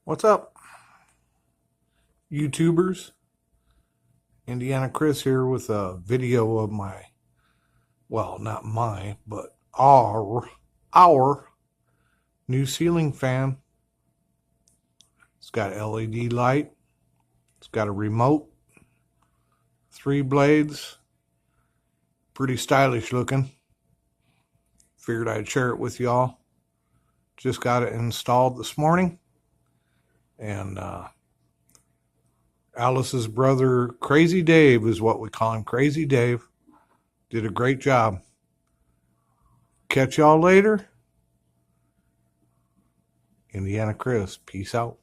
What's up, YouTubers? Indiana Chris here with a video of my, well, not my, but our new ceiling fan. It's got LED light. It's got a remote, 3 blades, pretty stylish looking. Figured I'd share it with y'all. Just got it installed this morning, and Alice's brother, Crazy Dave is what we call him. Crazy Dave did a great job. Catch y'all later. Indiana Chris, peace out.